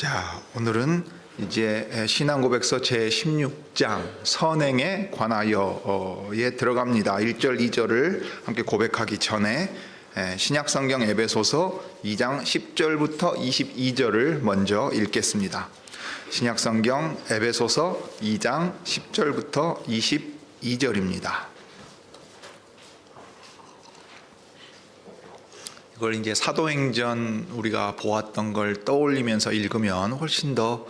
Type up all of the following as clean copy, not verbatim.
자, 오늘은 이제 신앙고백서 제16장 선행에 관하여에 들어갑니다. 1절, 2절을 함께 고백하기 전에 신약성경 에베소서 2장 10절부터 22절을 먼저 읽겠습니다. 신약성경 에베소서 2장 10절부터 22절입니다. 이걸 이제 사도행전 우리가 보았던 걸 떠올리면서 읽으면 훨씬 더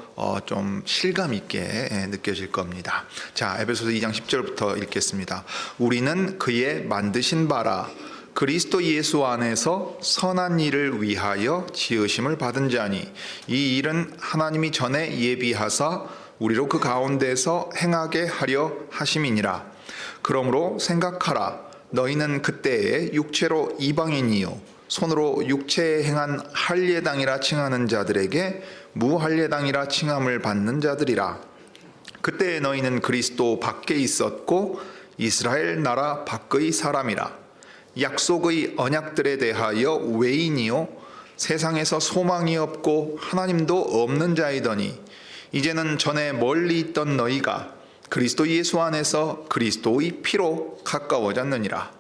좀 실감 있게 느껴질 겁니다. 자, 에베소서 2장 10절부터 읽겠습니다. 우리는 그의 만드신 바라 그리스도 예수 안에서 선한 일을 위하여 지으심을 받은 자니 이 일은 하나님이 전에 예비하사 우리로 그 가운데서 행하게 하려 하심이니라. 그러므로 생각하라. 너희는 그때에 육체로 이방인이요 손으로 육체에 행한 할례당이라 칭하는 자들에게 무할례당이라 칭함을 받는 자들이라. 그때에 너희는 그리스도 밖에 있었고 이스라엘 나라 밖의 사람이라. 약속의 언약들에 대하여 외인이요 세상에서 소망이 없고 하나님도 없는 자이더니 이제는 전에 멀리 있던 너희가 그리스도 예수 안에서 그리스도의 피로 가까워졌느니라.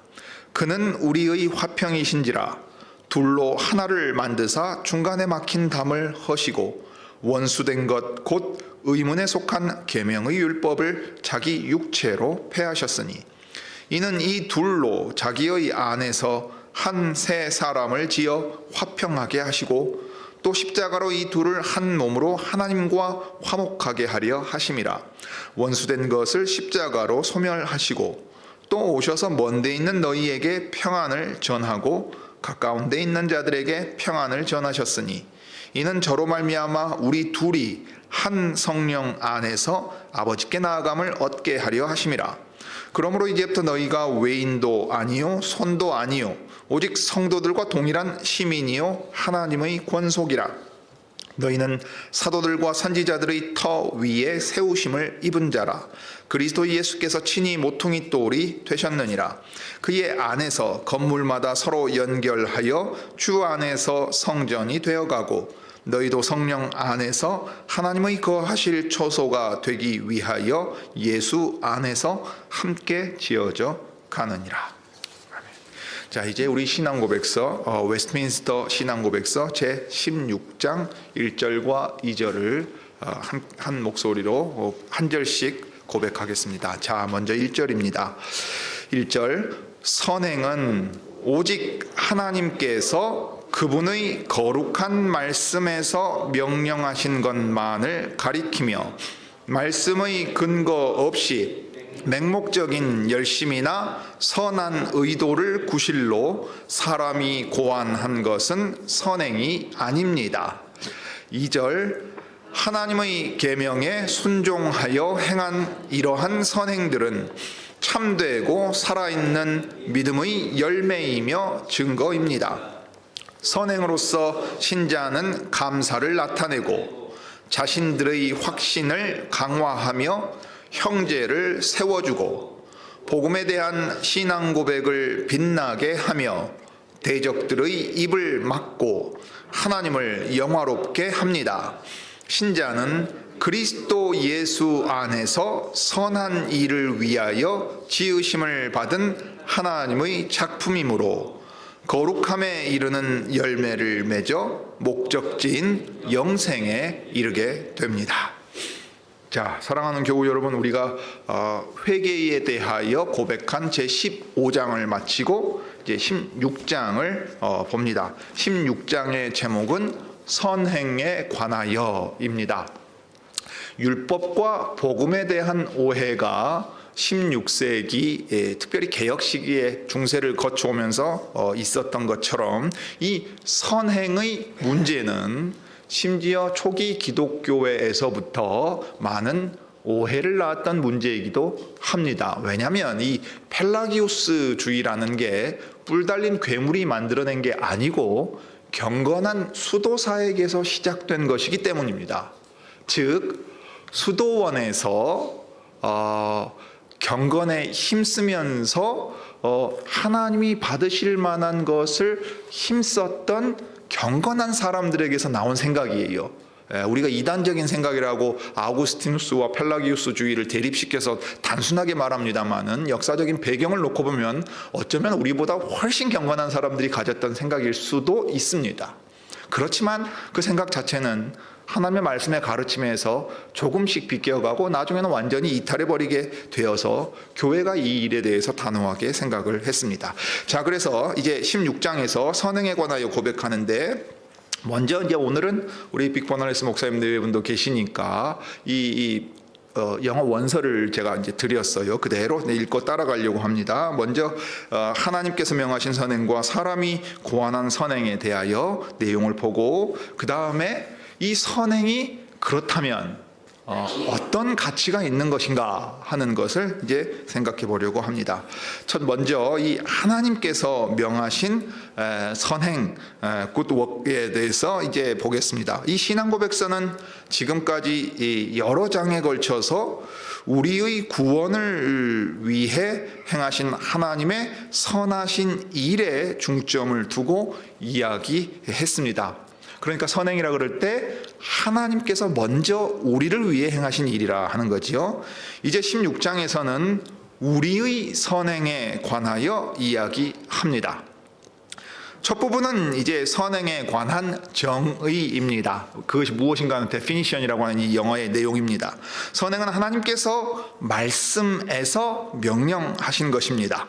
그는 우리의 화평이신지라. 둘로 하나를 만드사 중간에 막힌 담을 허시고 원수된 것 곧 의문에 속한 계명의 율법을 자기 육체로 폐하셨으니 이는 이 둘로 자기의 안에서 한 새 사람을 지어 화평하게 하시고 또 십자가로 이 둘을 한 몸으로 하나님과 화목하게 하려 하심이라. 원수된 것을 십자가로 소멸하시고 또 오셔서 먼 데 있는 너희에게 평안을 전하고 가까운 데 있는 자들에게 평안을 전하셨으니 이는 저로 말미암아 우리 둘이 한 성령 안에서 아버지께 나아감을 얻게 하려 하심이라. 그러므로 이제부터 너희가 외인도 아니요 손도 아니요 오직 성도들과 동일한 시민이요 하나님의 권속이라. 너희는 사도들과 선지자들의 터 위에 세우심을 입은 자라. 그리스도 예수께서 친히 모퉁이 돌이 되셨느니라. 그의 안에서 건물마다 서로 연결하여 주 안에서 성전이 되어가고 너희도 성령 안에서 하나님의 거하실 처소가 되기 위하여 예수 안에서 함께 지어져 가느니라. 자, 이제 우리 신앙고백서 웨스트민스터 신앙고백서 제 16장 1절과 2절을 한 목소리로 한 절씩 고백하겠습니다. 자, 먼저 1절입니다. 1절 선행은 오직 하나님께서 그분의 거룩한 말씀에서 명령하신 것만을 가리키며 말씀의 근거 없이 맹목적인 열심이나 선한 의도를 구실로 사람이 고안한 것은 선행이 아닙니다. 2절 하나님의 계명에 순종하여 행한 이러한 선행들은 참되고 살아있는 믿음의 열매이며 증거입니다. 선행으로서 신자는 감사를 나타내고 자신들의 확신을 강화하며 형제를 세워주고 복음에 대한 신앙 고백을 빛나게 하며 대적들의 입을 막고 하나님을 영화롭게 합니다. 신자는 그리스도 예수 안에서 선한 일을 위하여 지으심을 받은 하나님의 작품이므로 거룩함에 이르는 열매를 맺어 목적지인 영생에 이르게 됩니다. 자, 사랑하는 교우 여러분, 우리가 회개에 대하여 고백한 제15장을 마치고 이제 16장을 봅니다. 16장의 제목은 선행에 관하여입니다. 율법과 복음에 대한 오해가 16세기 특별히 개혁 시기에 중세를 거쳐오면서 있었던 것처럼 이 선행의 문제는 심지어 초기 기독교회에서부터 많은 오해를 낳았던 문제이기도 합니다. 왜냐하면 이 펠라기우스주의라는 게 뿔 달린 괴물이 만들어낸 게 아니고 경건한 수도사에게서 시작된 것이기 때문입니다. 즉 수도원에서 경건에 힘쓰면서 하나님이 받으실 만한 것을 힘썼던 경건한 사람들에게서 나온 생각이에요. 우리가 이단적인 생각이라고 아우구스티누스와 펠라기우스주의를 대립시켜서 단순하게 말합니다마는 역사적인 배경을 놓고 보면 어쩌면 우리보다 훨씬 경건한 사람들이 가졌던 생각일 수도 있습니다. 그렇지만 그 생각 자체는 하나님의 말씀의 가르침에서 조금씩 비껴가고 나중에는 완전히 이탈해버리게 되어서 교회가 이 일에 대해서 단호하게 생각을 했습니다. 자, 그래서 이제 16장에서 선행에 관하여 고백하는데, 먼저 이제 오늘은 우리 빅버너리스 목사님 네 분도 계시니까 영어 원서를 제가 이제 드렸어요. 그대로 읽고 따라가려고 합니다. 먼저 하나님께서 명하신 선행과 사람이 고안한 선행에 대하여 내용을 보고, 그 다음에 이 선행이 그렇다면 어떤 가치가 있는 것인가 하는 것을 이제 생각해 보려고 합니다. 먼저 이 하나님께서 명하신 선행, 굿워크에 대해서 이제 보겠습니다. 이 신앙고백서는 지금까지 여러 장에 걸쳐서 우리의 구원을 위해 행하신 하나님의 선하신 일에 중점을 두고 이야기했습니다. 그러니까 선행이라 그럴 때 하나님께서 먼저 우리를 위해 행하신 일이라 하는 거지요. 이제 16장에서는 우리의 선행에 관하여 이야기합니다. 첫 부분은 이제 선행에 관한 정의입니다. 그것이 무엇인가 하는 definition이라고 하는 이 영어의 내용입니다. 선행은 하나님께서 말씀에서 명령하신 것입니다.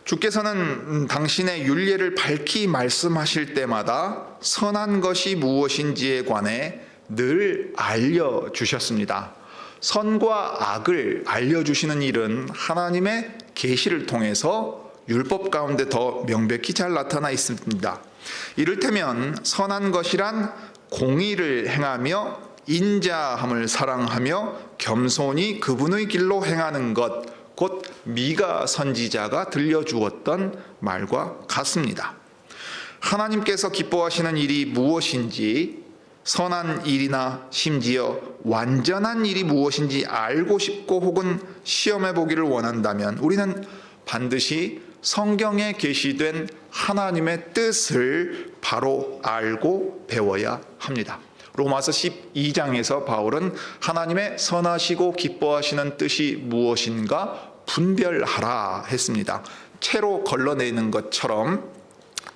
주께서는 당신의 율례를 밝히 말씀하실 때마다 선한 것이 무엇인지에 관해 늘 알려주셨습니다. 선과 악을 알려주시는 일은 하나님의 계시를 통해서 율법 가운데 더 명백히 잘 나타나 있습니다. 이를테면 선한 것이란 공의를 행하며 인자함을 사랑하며 겸손히 그분의 길로 행하는 것, 곧 미가 선지자가 들려주었던 말과 같습니다. 하나님께서 기뻐하시는 일이 무엇인지, 선한 일이나 심지어 완전한 일이 무엇인지 알고 싶고 혹은 시험해 보기를 원한다면 우리는 반드시 성경에 계시된 하나님의 뜻을 바로 알고 배워야 합니다. 로마서 12장에서 바울은 하나님의 선하시고 기뻐하시는 뜻이 무엇인가 분별하라 했습니다. 채로 걸러내는 것처럼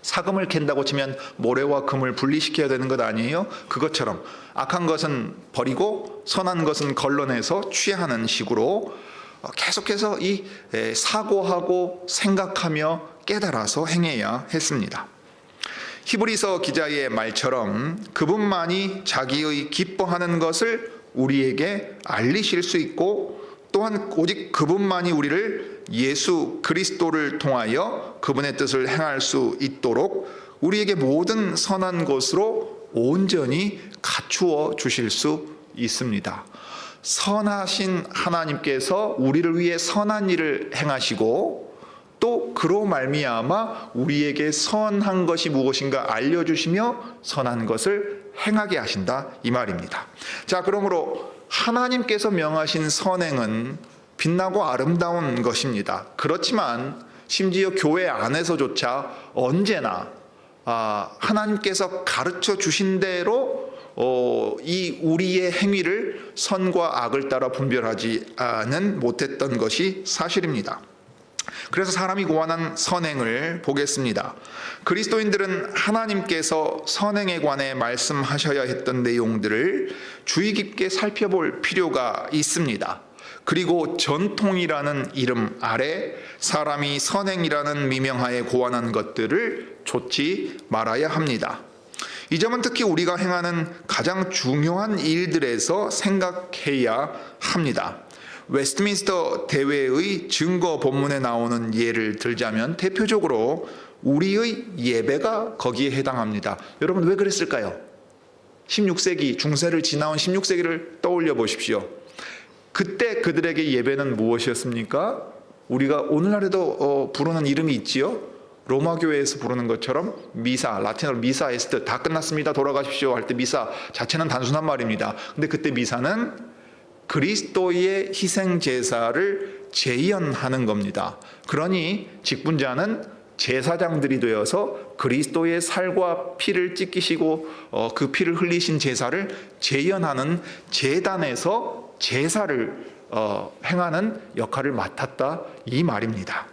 사금을 캔다고 치면 모래와 금을 분리시켜야 되는 것 아니에요? 그것처럼 악한 것은 버리고 선한 것은 걸러내서 취하는 식으로 계속해서 이 사고하고 생각하며 깨달아서 행해야 했습니다. 히브리서 기자의 말처럼 그분만이 자기의 기뻐하는 것을 우리에게 알리실 수 있고, 또한 오직 그분만이 우리를 예수 그리스도를 통하여 그분의 뜻을 행할 수 있도록 우리에게 모든 선한 것으로 온전히 갖추어 주실 수 있습니다. 선하신 하나님께서 우리를 위해 선한 일을 행하시고, 또 그로 말미암아 우리에게 선한 것이 무엇인가 알려주시며 선한 것을 행하게 하신다, 이 말입니다. 자, 그러므로 하나님께서 명하신 선행은 빛나고 아름다운 것입니다. 그렇지만 심지어 교회 안에서조차 언제나 하나님께서 가르쳐 주신 대로 이 우리의 행위를 선과 악을 따라 분별하지 못했던 것이 사실입니다. 그래서 사람이 고안한 선행을 보겠습니다. 그리스도인들은 하나님께서 선행에 관해 말씀하셔야 했던 내용들을 주의 깊게 살펴볼 필요가 있습니다. 그리고 전통이라는 이름 아래 사람이 선행이라는 미명하에 고안한 것들을 좇지 말아야 합니다. 이 점은 특히 우리가 행하는 가장 중요한 일들에서 생각해야 합니다. 웨스트민스터 대회의 증거 본문에 나오는 예를 들자면 대표적으로 우리의 예배가 거기에 해당합니다. 여러분, 왜 그랬을까요? 16세기 중세를 지나온 16세기를 떠올려 보십시오. 그때 그들에게 예배는 무엇이었습니까? 우리가 오늘날에도 부르는 이름이 있지요. 로마 교회에서 부르는 것처럼 미사, 라틴어로 미사 에스트, 다 끝났습니다, 돌아가십시오 할 때 미사 자체는 단순한 말입니다. 근데 그때 미사는 그리스도의 희생 제사를 재현하는 겁니다. 그러니 직분자는 제사장들이 되어서 그리스도의 살과 피를 찢기시고 그 피를 흘리신 제사를 재현하는 제단에서 제사를 행하는 역할을 맡았다 이 말입니다.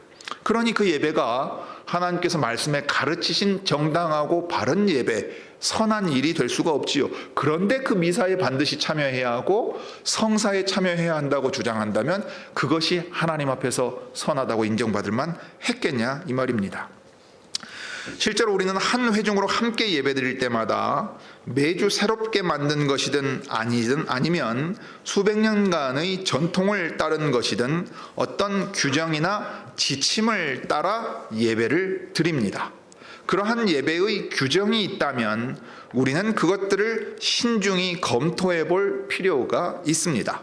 그러니 그 예배가 하나님께서 말씀에 가르치신 정당하고 바른 예배, 선한 일이 될 수가 없지요. 그런데 그 미사에 반드시 참여해야 하고 성사에 참여해야 한다고 주장한다면 그것이 하나님 앞에서 선하다고 인정받을 만 했겠냐 이 말입니다. 실제로 우리는 한 회중으로 함께 예배드릴 때마다 매주 새롭게 만든 것이든 아니면 수백 년간의 전통을 따른 것이든 어떤 규정이나 지침을 따라 예배를 드립니다. 그러한 예배의 규정이 있다면 우리는 그것들을 신중히 검토해 볼 필요가 있습니다.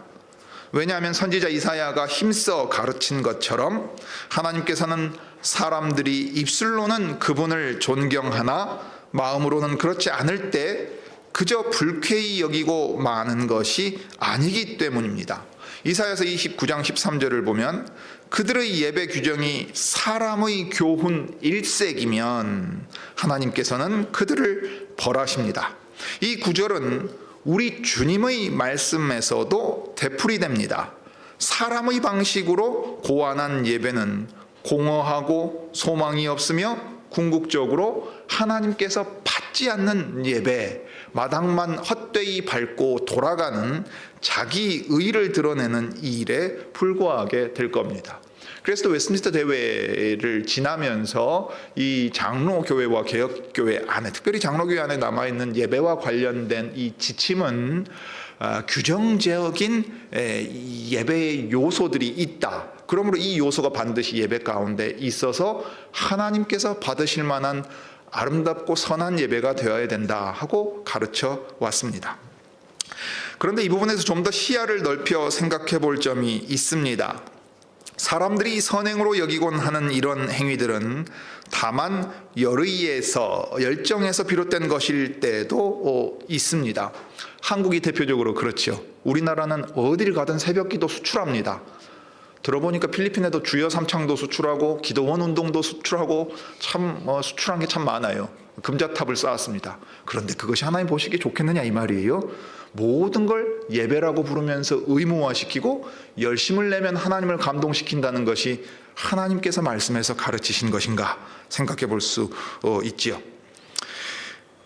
왜냐하면 선지자 이사야가 힘써 가르친 것처럼 하나님께서는 사람들이 입술로는 그분을 존경하나 마음으로는 그렇지 않을 때 그저 불쾌히 여기고 마는 것이 아니기 때문입니다. 이사야서 29장 13절을 보면 그들의 예배 규정이 사람의 교훈 일색이면 하나님께서는 그들을 벌하십니다. 이 구절은 우리 주님의 말씀에서도 되풀이됩니다. 사람의 방식으로 고안한 예배는 공허하고 소망이 없으며 궁극적으로 하나님께서 받지 않는 예배, 마당만 헛되이 밟고 돌아가는 자기 의를 드러내는 일에 불과하게 될 겁니다. 그래서 웨스트민스터 대회를 지나면서 이 장로교회와 개혁교회 안에, 특별히 장로교회 안에 남아있는 예배와 관련된 이 지침은 규정적인 예배의 요소들이 있다. 그러므로 이 요소가 반드시 예배 가운데 있어서 하나님께서 받으실 만한 아름답고 선한 예배가 되어야 된다 하고 가르쳐 왔습니다. 그런데 이 부분에서 좀 더 시야를 넓혀 생각해 볼 점이 있습니다. 사람들이 선행으로 여기곤 하는 이런 행위들은 다만 열정에서 비롯된 것일 때도 있습니다. 한국이 대표적으로 그렇죠. 우리나라는 어딜 가든 새벽기도 수출합니다. 들어보니까 필리핀에도 주여 삼창도 수출하고 기도원 운동도 수출하고 참 수출한 게 참 많아요. 금자탑을 쌓았습니다. 그런데 그것이 하나님 보시기에 좋겠느냐 이 말이에요. 모든 걸 예배라고 부르면서 의무화시키고 열심을 내면 하나님을 감동시킨다는 것이 하나님께서 말씀에서 가르치신 것인가 생각해 볼 수 있지요.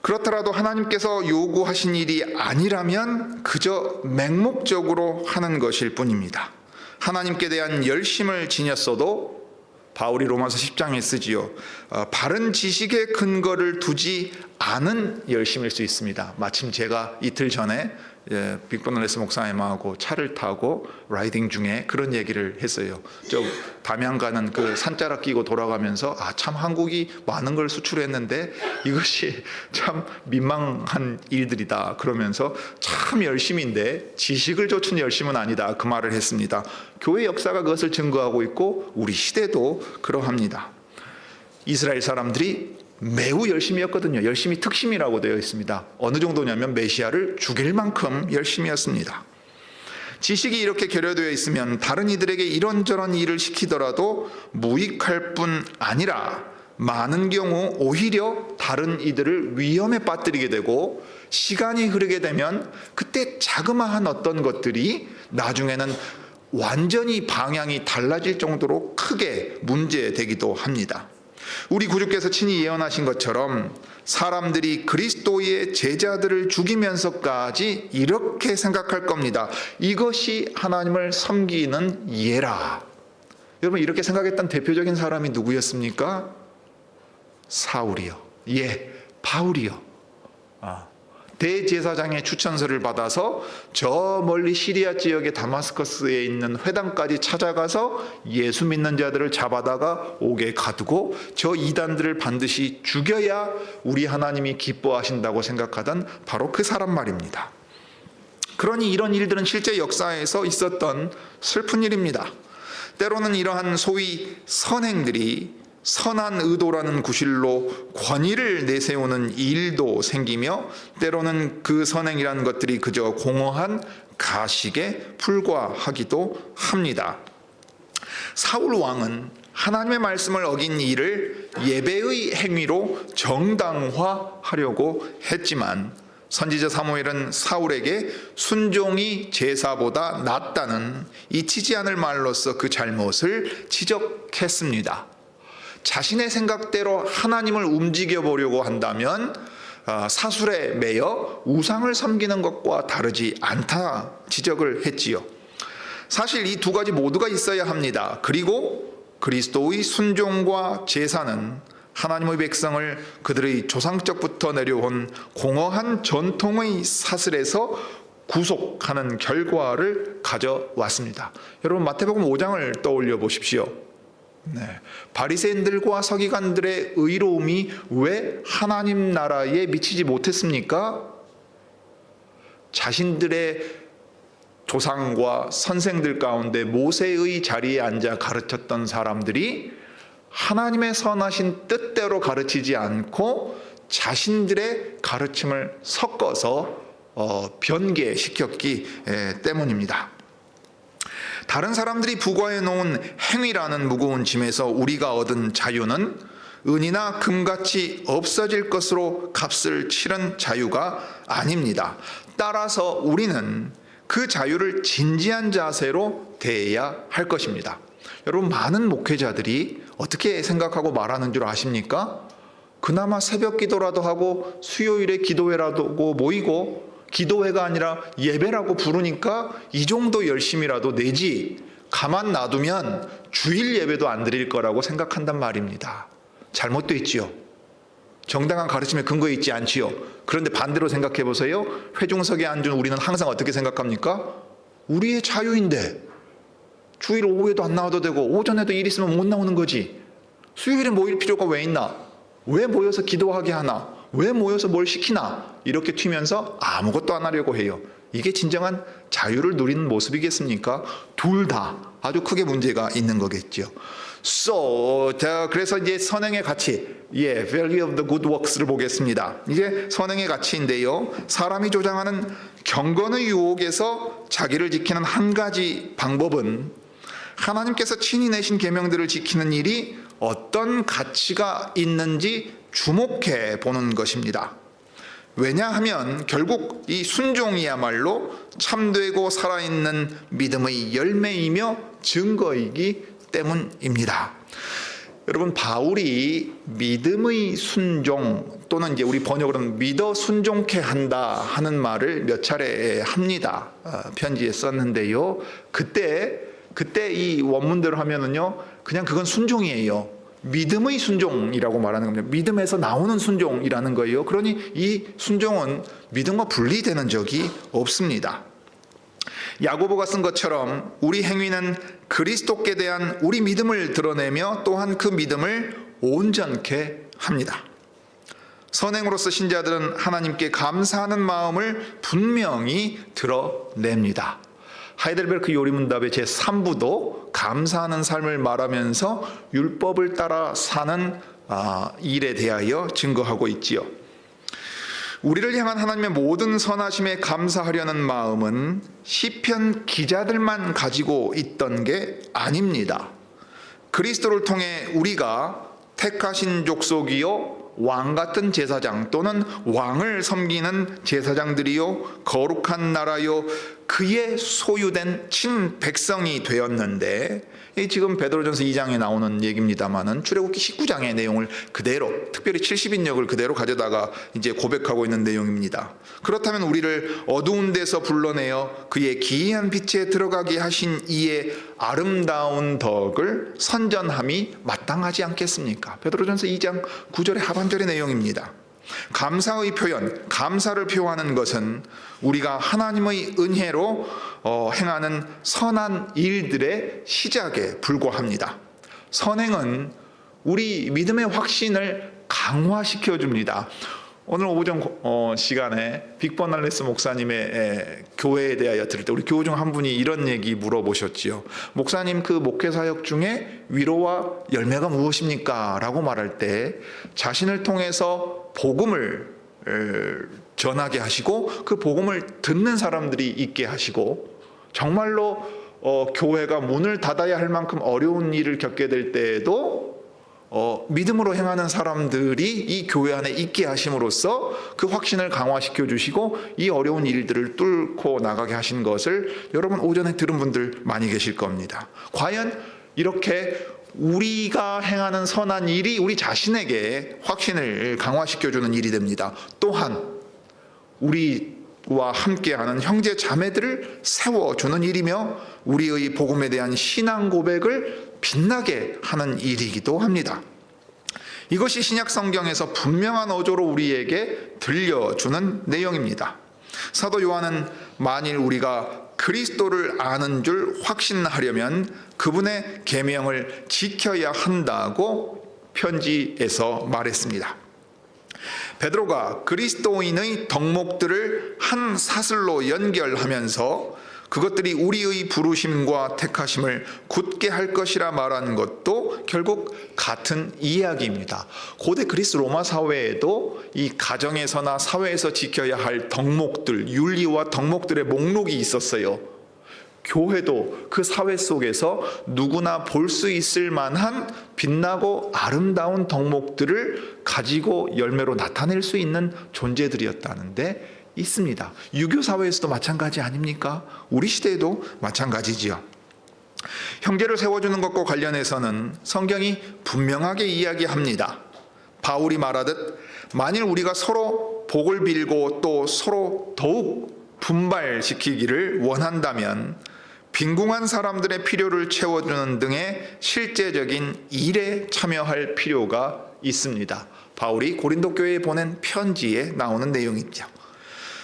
그렇더라도 하나님께서 요구하신 일이 아니라면 그저 맹목적으로 하는 것일 뿐입니다. 하나님께 대한 열심을 지녔어도 바울이 로마서 10장에 쓰지요. 바른 지식의 근거를 두지 않은 열심일 수 있습니다. 마침 제가 이틀 전에 빅버널레스 목사님하고 차를 타고 라이딩 중에 그런 얘기를 했어요. 저 담양 가는 그 산자락 끼고 돌아가면서 참 한국이 많은 걸 수출했는데 이것이 참 민망한 일들이다. 그러면서 참 열심인데 지식을 좇은 열심은 아니다. 그 말을 했습니다. 교회 역사가 그것을 증거하고 있고 우리 시대도 그러합니다. 이스라엘 사람들이 매우 열심이었거든요. 열심히 특심이라고 되어 있습니다. 어느 정도냐면 메시아를 죽일 만큼 열심이었습니다. 지식이 이렇게 결여되어 있으면 다른 이들에게 이런저런 일을 시키더라도 무익할 뿐 아니라 많은 경우 오히려 다른 이들을 위험에 빠뜨리게 되고 시간이 흐르게 되면 그때 자그마한 어떤 것들이 나중에는 완전히 방향이 달라질 정도로 크게 문제되기도 합니다. 우리 구주께서 친히 예언하신 것처럼 사람들이 그리스도의 제자들을 죽이면서까지 이렇게 생각할 겁니다. 이것이 하나님을 섬기는 예라. 여러분 이렇게 생각했던 대표적인 사람이 누구였습니까? 사울이요. 바울이요. 대제사장의 추천서를 받아서 저 멀리 시리아 지역의 다마스커스에 있는 회당까지 찾아가서 예수 믿는 자들을 잡아다가 옥에 가두고 저 이단들을 반드시 죽여야 우리 하나님이 기뻐하신다고 생각하던 바로 그 사람 말입니다. 그러니 이런 일들은 실제 역사에서 있었던 슬픈 일입니다. 때로는 이러한 소위 선행들이 선한 의도라는 구실로 권위를 내세우는 일도 생기며 때로는 그 선행이라는 것들이 그저 공허한 가식에 불과하기도 합니다. 사울 왕은 하나님의 말씀을 어긴 일을 예배의 행위로 정당화하려고 했지만 선지자 사무엘은 사울에게 순종이 제사보다 낫다는 잊히지 않을 말로서 그 잘못을 지적했습니다. 자신의 생각대로 하나님을 움직여 보려고 한다면 사술에 매여 우상을 섬기는 것과 다르지 않다 지적을 했지요. 사실 이 두 가지 모두가 있어야 합니다. 그리고 그리스도의 순종과 제사는 하나님의 백성을 그들의 조상적부터 내려온 공허한 전통의 사슬에서 구속하는 결과를 가져왔습니다. 여러분 마태복음 5장을 떠올려 보십시오. 바리새인들과 서기관들의 의로움이 왜 하나님 나라에 미치지 못했습니까? 자신들의 조상과 선생들 가운데 모세의 자리에 앉아 가르쳤던 사람들이 하나님의 선하신 뜻대로 가르치지 않고 자신들의 가르침을 섞어서 변개시켰기 때문입니다. 다른 사람들이 부과해 놓은 행위라는 무거운 짐에서 우리가 얻은 자유는 은이나 금같이 없어질 것으로 값을 치른 자유가 아닙니다. 따라서 우리는 그 자유를 진지한 자세로 대해야 할 것입니다. 여러분 많은 목회자들이 어떻게 생각하고 말하는 줄 아십니까? 그나마 새벽 기도라도 하고 수요일에 기도회라도 모이고 기도회가 아니라 예배라고 부르니까 이 정도 열심이라도 내지 가만 놔두면 주일 예배도 안 드릴 거라고 생각한단 말입니다. 잘못되어 있지요. 정당한 가르침에 근거에 있지 않지요. 그런데 반대로 생각해 보세요. 회중석에 앉은 우리는 항상 어떻게 생각합니까? 우리의 자유인데 주일 오후에도 안 나와도 되고 오전에도 일 있으면 못 나오는 거지. 수요일에 모일 필요가 왜 있나? 왜 모여서 기도하게 하나? 왜 모여서 뭘 시키나? 이렇게 튀면서 아무것도 안 하려고 해요. 이게 진정한 자유를 누리는 모습이겠습니까? 둘 다 아주 크게 문제가 있는 거겠죠. 그래서 이제 선행의 가치, value of the good works를 보겠습니다. 이제 선행의 가치인데요. 사람이 조장하는 경건의 유혹에서 자기를 지키는 한 가지 방법은 하나님께서 친히 내신 계명들을 지키는 일이 어떤 가치가 있는지 주목해 보는 것입니다. 왜냐하면 결국 이 순종이야말로 참되고 살아있는 믿음의 열매이며 증거이기 때문입니다. 여러분 바울이 믿음의 순종 또는 이제 우리 번역으로는 믿어 순종케 한다 하는 말을 몇 차례 합니다. 편지에 썼는데요. 그때 이 원문대로 하면은요 그냥 그건 순종이에요. 믿음의 순종이라고 말하는 겁니다. 믿음에서 나오는 순종이라는 거예요. 그러니 이 순종은 믿음과 분리되는 적이 없습니다. 야고보가 쓴 것처럼 우리 행위는 그리스도께 대한 우리 믿음을 드러내며 또한 그 믿음을 온전케 합니다. 선행으로서 신자들은 하나님께 감사하는 마음을 분명히 드러냅니다. 하이델베르크 요리문답의 제3부도 감사하는 삶을 말하면서 율법을 따라 사는 일에 대하여 증거하고 있지요. 우리를 향한 하나님의 모든 선하심에 감사하려는 마음은 시편 기자들만 가지고 있던 게 아닙니다. 그리스도를 통해 우리가 택하신 족속이요 왕 같은 제사장 또는 왕을 섬기는 제사장들이요 거룩한 나라요 그의 소유된 친백성이 되었는데 지금 베드로전서 2장에 나오는 얘기입니다만은 출애굽기 19장의 내용을 그대로 특별히 70인역을 그대로 가져다가 이제 고백하고 있는 내용입니다. 그렇다면 우리를 어두운 데서 불러내어 그의 기이한 빛에 들어가게 하신 이의 아름다운 덕을 선전함이 마땅하지 않겠습니까? 베드로전서 2장 9절의 하반절의 내용입니다. 감사의 표현, 감사를 표하는 것은 우리가 하나님의 은혜로 행하는 선한 일들의 시작에 불과합니다. 선행은 우리 믿음의 확신을 강화시켜 줍니다. 오늘 오전 시간에 빅버날레스 목사님의 교회에 대하여 들을 때 우리 교우 중 한 분이 이런 얘기 물어보셨지요. 목사님 그 목회 사역 중에 위로와 열매가 무엇입니까? 라고 말할 때 자신을 통해서 복음을 전하게 하시고 그 복음을 듣는 사람들이 있게 하시고 정말로 교회가 문을 닫아야 할 만큼 어려운 일을 겪게 될 때에도 믿음으로 행하는 사람들이 이 교회 안에 있게 하심으로써 그 확신을 강화시켜 주시고 이 어려운 일들을 뚫고 나가게 하신 것을 여러분 오전에 들은 분들 많이 계실 겁니다. 과연 이렇게 우리가 행하는 선한 일이 우리 자신에게 확신을 강화시켜주는 일이 됩니다. 또한 우리와 함께하는 형제 자매들을 세워주는 일이며 우리의 복음에 대한 신앙 고백을 빛나게 하는 일이기도 합니다. 이것이 신약 성경에서 분명한 어조로 우리에게 들려주는 내용입니다. 사도 요한은 만일 우리가 그리스도를 아는 줄 확신하려면 그분의 계명을 지켜야 한다고 편지에서 말했습니다. 베드로가 그리스도인의 덕목들을 한 사슬로 연결하면서 그것들이 우리의 부르심과 택하심을 굳게 할 것이라 말한 것도 결국 같은 이야기입니다. 고대 그리스 로마 사회에도 이 가정에서나 사회에서 지켜야 할 덕목들, 윤리와 덕목들의 목록이 있었어요. 교회도 그 사회 속에서 누구나 볼 수 있을 만한 빛나고 아름다운 덕목들을 가지고 열매로 나타낼 수 있는 존재들이었다는데 있습니다. 유교 사회에서도 마찬가지 아닙니까? 우리 시대에도 마찬가지지요. 형제를 세워주는 것과 관련해서는 성경이 분명하게 이야기합니다. 바울이 말하듯 만일 우리가 서로 복을 빌고 또 서로 더욱 분발시키기를 원한다면 빈궁한 사람들의 필요를 채워주는 등의 실제적인 일에 참여할 필요가 있습니다. 바울이 고린도 교회에 보낸 편지에 나오는 내용이죠.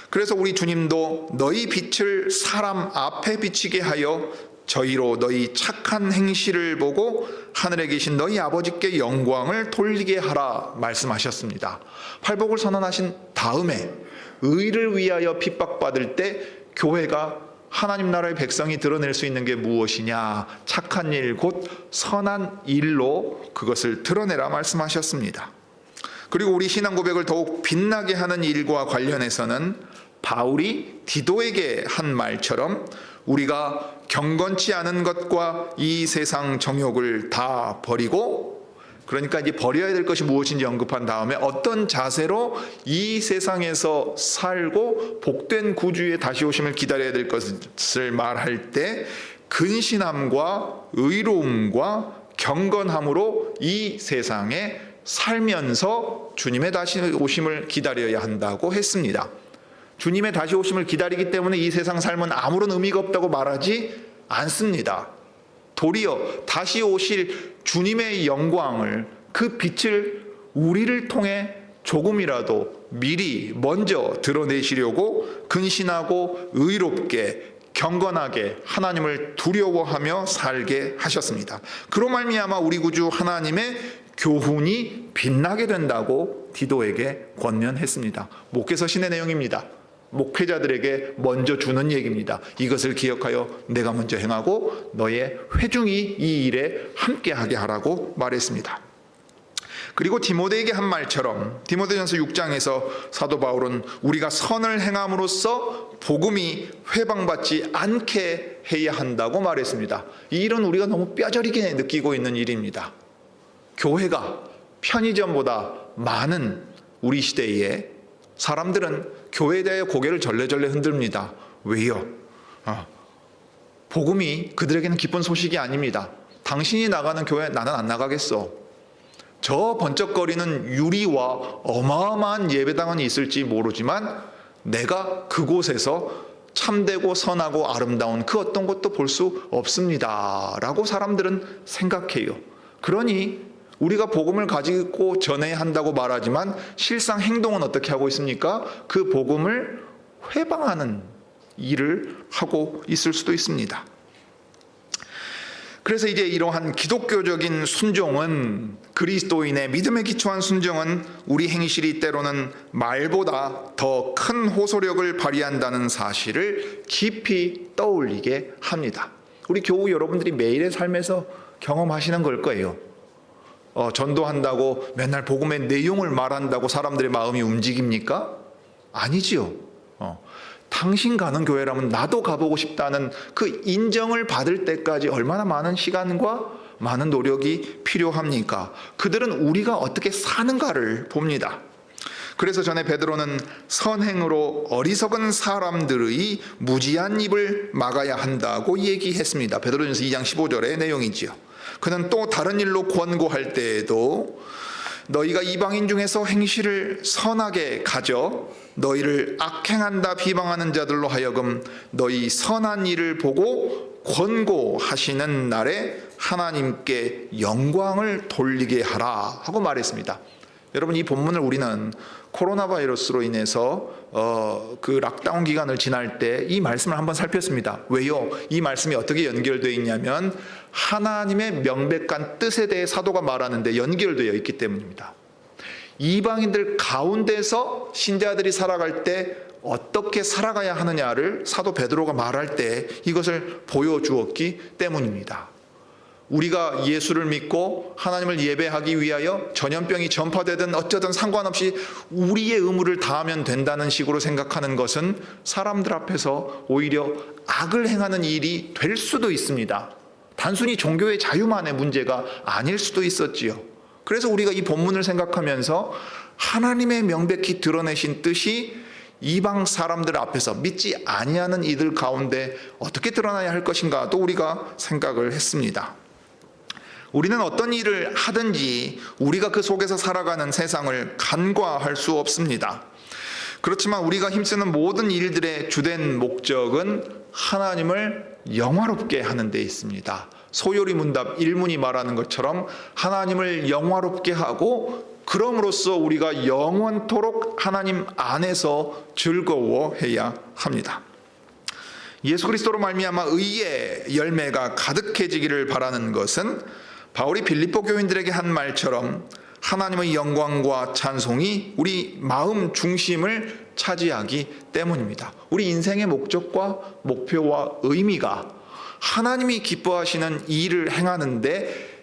그래서 우리 주님도 너희 빛을 사람 앞에 비치게 하여 저희로 너희 착한 행실을 보고 하늘에 계신 너희 아버지께 영광을 돌리게 하라 말씀하셨습니다. 팔복을 선언하신 다음에 의를 위하여 핍박받을 때 교회가 하나님 나라의 백성이 드러낼 수 있는 게 무엇이냐? 착한 일, 곧 선한 일로 그것을 드러내라 말씀하셨습니다. 그리고 우리 신앙 고백을 더욱 빛나게 하는 일과 관련해서는 바울이 디도에게 한 말처럼 우리가 경건치 않은 것과 이 세상 정욕을 다 버리고, 그러니까 이제 버려야 될 것이 무엇인지 언급한 다음에 어떤 자세로 이 세상에서 살고 복된 구주의 다시 오심을 기다려야 될 것을 말할 때 근신함과 의로움과 경건함으로 이 세상에 살면서 주님의 다시 오심을 기다려야 한다고 했습니다. 주님의 다시 오심을 기다리기 때문에 이 세상 삶은 아무런 의미가 없다고 말하지 않습니다. 도리어 다시 오실 주님의 영광을, 그 빛을 우리를 통해 조금이라도 미리 먼저 드러내시려고 근신하고 의롭게 경건하게 하나님을 두려워하며 살게 하셨습니다. 그로 말미암아 우리 구주 하나님의 교훈이 빛나게 된다고 디도에게 권면했습니다. 목회서신의 내용입니다. 목회자들에게 먼저 주는 얘기입니다. 이것을 기억하여 내가 먼저 행하고 너의 회중이 이 일에 함께하게 하라고 말했습니다. 그리고 디모데에게 한 말처럼 디모데전서 6장에서 사도 바울은 우리가 선을 행함으로써 복음이 회방받지 않게 해야 한다고 말했습니다. 이 일은 우리가 너무 뼈저리게 느끼고 있는 일입니다. 교회가 편의점보다 많은 우리 시대에 사람들은 교회에 대해 고개를 절레절레 흔듭니다. 왜요? 복음이 그들에게는 기쁜 소식이 아닙니다. 당신이 나가는 교회 나는 안 나가겠어. 저 번쩍거리는 유리와 어마어마한 예배당은 있을지 모르지만 내가 그곳에서 참되고 선하고 아름다운 그 어떤 것도 볼 수 없습니다 라고 사람들은 생각해요. 그러니 우리가 복음을 가지고 전해야 한다고 말하지만 실상 행동은 어떻게 하고 있습니까? 그 복음을 회방하는 일을 하고 있을 수도 있습니다. 그래서 이제 이러한 기독교적인 순종은, 그리스도인의 믿음에 기초한 순종은 우리 행실이 때로는 말보다 더 큰 호소력을 발휘한다는 사실을 깊이 떠올리게 합니다. 우리 교우 여러분들이 매일의 삶에서 경험하시는 걸 거예요. 전도한다고 맨날 복음의 내용을 말한다고 사람들의 마음이 움직입니까? 아니지요. 당신 가는 교회라면 나도 가보고 싶다는 그 인정을 받을 때까지 얼마나 많은 시간과 많은 노력이 필요합니까? 그들은 우리가 어떻게 사는가를 봅니다. 그래서 전에 베드로는 선행으로 어리석은 사람들의 무지한 입을 막아야 한다고 얘기했습니다. 베드로전서 2장 15절의 내용이지요. 그는 또 다른 일로 권고할 때에도 너희가 이방인 중에서 행실을 선하게 가져 너희를 악행한다 비방하는 자들로 하여금 너희 선한 일을 보고 권고하시는 날에 하나님께 영광을 돌리게 하라 하고 말했습니다. 여러분, 이 본문을 우리는 코로나 바이러스로 인해서 그 락다운 기간을 지날 때 이 말씀을 한번 살폈습니다. 왜요? 이 말씀이 어떻게 연결되어 있냐면 하나님의 명백한 뜻에 대해 사도가 말하는데 연결되어 있기 때문입니다. 이방인들 가운데서 신자들이 살아갈 때 어떻게 살아가야 하느냐를 사도 베드로가 말할 때 이것을 보여주었기 때문입니다. 우리가 예수를 믿고 하나님을 예배하기 위하여 전염병이 전파되든 어쩌든 상관없이 우리의 의무를 다하면 된다는 식으로 생각하는 것은 사람들 앞에서 오히려 악을 행하는 일이 될 수도 있습니다. 단순히 종교의 자유만의 문제가 아닐 수도 있었지요. 그래서 우리가 이 본문을 생각하면서 하나님의 명백히 드러내신 뜻이 이방 사람들 앞에서 믿지 아니하는 이들 가운데 어떻게 드러나야 할 것인가 또 우리가 생각을 했습니다. 우리는 어떤 일을 하든지 우리가 그 속에서 살아가는 세상을 간과할 수 없습니다. 그렇지만 우리가 힘쓰는 모든 일들의 주된 목적은 하나님을 영화롭게 하는 데 있습니다. 소요리 문답 1문이 말하는 것처럼 하나님을 영화롭게 하고 그럼으로써 우리가 영원토록 하나님 안에서 즐거워해야 합니다. 예수 그리스도로 말미암아 의의 열매가 가득해지기를 바라는 것은 바울이 빌립보 교인들에게 한 말처럼 하나님의 영광과 찬송이 우리 마음 중심을 차지하기 때문입니다. 우리 인생의 목적과 목표와 의미가 하나님이 기뻐하시는 일을 행하는 데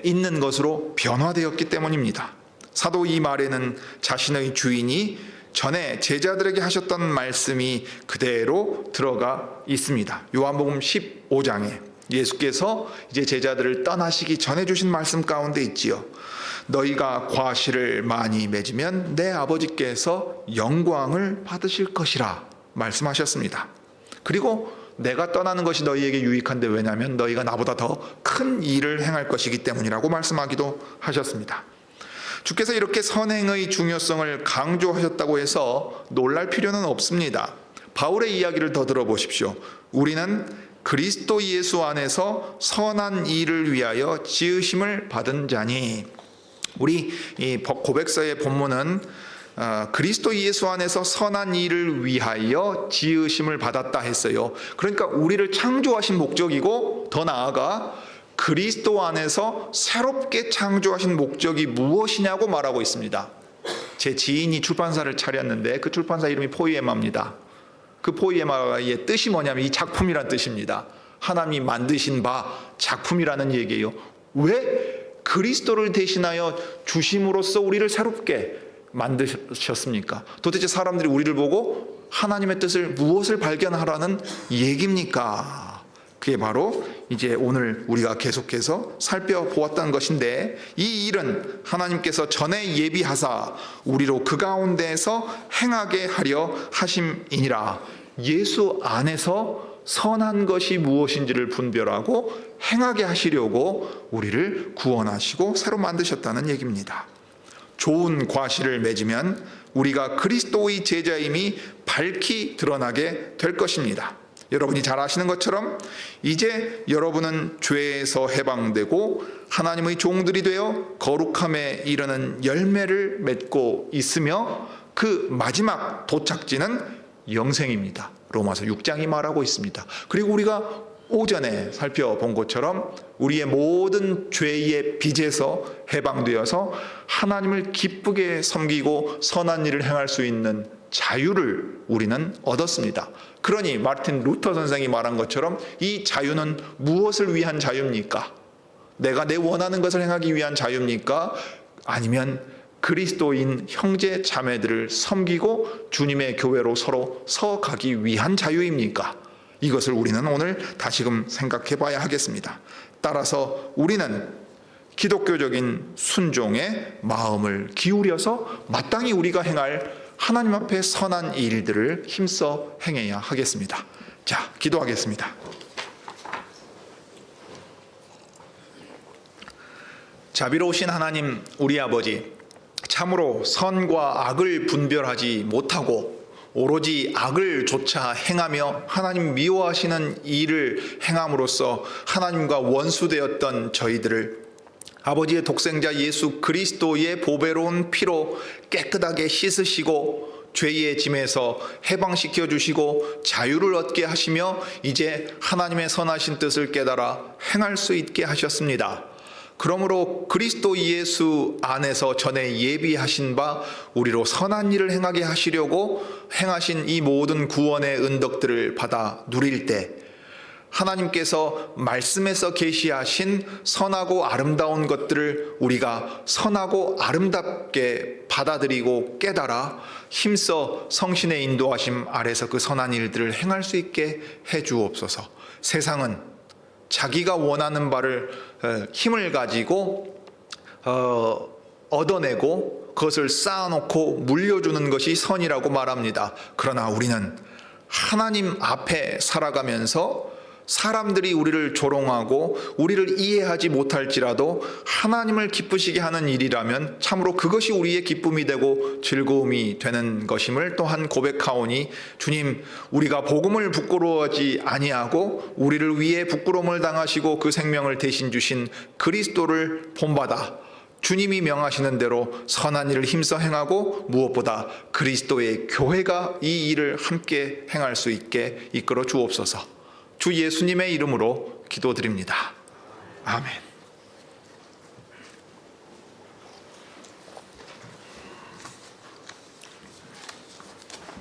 있는 것으로 변화되었기 때문입니다. 사도 이 말에는 자신의 주인이 전에 제자들에게 하셨던 말씀이 그대로 들어가 있습니다. 요한복음 15장에 예수께서 이제 제자들을 떠나시기 전에 주신 말씀 가운데 있지요. 너희가 과실을 많이 맺으면 내 아버지께서 영광을 받으실 것이라 말씀하셨습니다. 그리고 내가 떠나는 것이 너희에게 유익한데 왜냐하면 너희가 나보다 더 큰 일을 행할 것이기 때문이라고 말씀하기도 하셨습니다. 주께서 이렇게 선행의 중요성을 강조하셨다고 해서 놀랄 필요는 없습니다. 바울의 이야기를 더 들어보십시오. 우리는 그리스도 예수 안에서 선한 일을 위하여 지으심을 받은 자니. 우리 이 고백서의 본문은 그리스도 예수 안에서 선한 일을 위하여 지으심을 받았다 했어요. 그러니까 우리를 창조하신 목적이고 더 나아가 그리스도 안에서 새롭게 창조하신 목적이 무엇이냐고 말하고 있습니다. 제 지인이 출판사를 차렸는데 그 출판사 이름이 포이에마입니다. 그 포이에마의 뜻이 뭐냐면 이 작품이란 뜻입니다. 하나님이 만드신 바 작품이라는 얘기예요. 왜 그리스도를 대신하여 주심으로써 우리를 새롭게 만드셨습니까? 도대체 사람들이 우리를 보고 하나님의 뜻을 무엇을 발견하라는 얘기입니까? 그게 바로 이제 오늘 우리가 계속해서 살펴보았던 것인데, 이 일은 하나님께서 전에 예비하사 우리로 그 가운데에서 행하게 하려 하심이니라. 예수 안에서 선한 것이 무엇인지를 분별하고 행하게 하시려고 우리를 구원하시고 새로 만드셨다는 얘기입니다. 좋은 과실을 맺으면 우리가 그리스도의 제자임이 밝히 드러나게 될 것입니다. 여러분이 잘 아시는 것처럼 이제 여러분은 죄에서 해방되고 하나님의 종들이 되어 거룩함에 이르는 열매를 맺고 있으며 그 마지막 도착지는 영생입니다. 로마서 6장이 말하고 있습니다. 그리고 우리가 오전에 살펴본 것처럼 우리의 모든 죄의 빚에서 해방되어서 하나님을 기쁘게 섬기고 선한 일을 행할 수 있는 자유를 우리는 얻었습니다. 그러니 마르틴 루터 선생이 말한 것처럼 이 자유는 무엇을 위한 자유입니까? 내가 내 원하는 것을 행하기 위한 자유입니까? 아니면 그리스도인 형제 자매들을 섬기고 주님의 교회로 서로 서가기 위한 자유입니까? 이것을 우리는 오늘 다시금 생각해 봐야 하겠습니다. 따라서 우리는 기독교적인 순종의 마음을 기울여서 마땅히 우리가 행할 하나님 앞에 선한 일들을 힘써 행해야 하겠습니다. 자, 기도하겠습니다. 자비로우신 하나님, 우리 아버지, 참으로 선과 악을 분별하지 못하고 오로지 악을 조차 행하며 하나님 미워하시는 일을 행함으로써 하나님과 원수되었던 저희들을 아버지의 독생자 예수 그리스도의 보배로운 피로 깨끗하게 씻으시고 죄의 짐에서 해방시켜 주시고 자유를 얻게 하시며 이제 하나님의 선하신 뜻을 깨달아 행할 수 있게 하셨습니다. 그러므로 그리스도 예수 안에서 전에 예비하신 바 우리로 선한 일을 행하게 하시려고 행하신 이 모든 구원의 은덕들을 받아 누릴 때 하나님께서 말씀에서 계시하신 선하고 아름다운 것들을 우리가 선하고 아름답게 받아들이고 깨달아 힘써 성신의 인도하심 아래서 그 선한 일들을 행할 수 있게 해 주옵소서. 세상은 자기가 원하는 바를 힘을 가지고 얻어내고 그것을 쌓아놓고 물려주는 것이 선이라고 말합니다. 그러나 우리는 하나님 앞에 살아가면서 사람들이 우리를 조롱하고 우리를 이해하지 못할지라도 하나님을 기쁘시게 하는 일이라면 참으로 그것이 우리의 기쁨이 되고 즐거움이 되는 것임을 또한 고백하오니 주님, 우리가 복음을 부끄러워하지 아니하고 우리를 위해 부끄러움을 당하시고 그 생명을 대신 주신 그리스도를 본받아 주님이 명하시는 대로 선한 일을 힘써 행하고 무엇보다 그리스도의 교회가 이 일을 함께 행할 수 있게 이끌어 주옵소서. 주 예수님의 이름으로 기도드립니다. 아멘.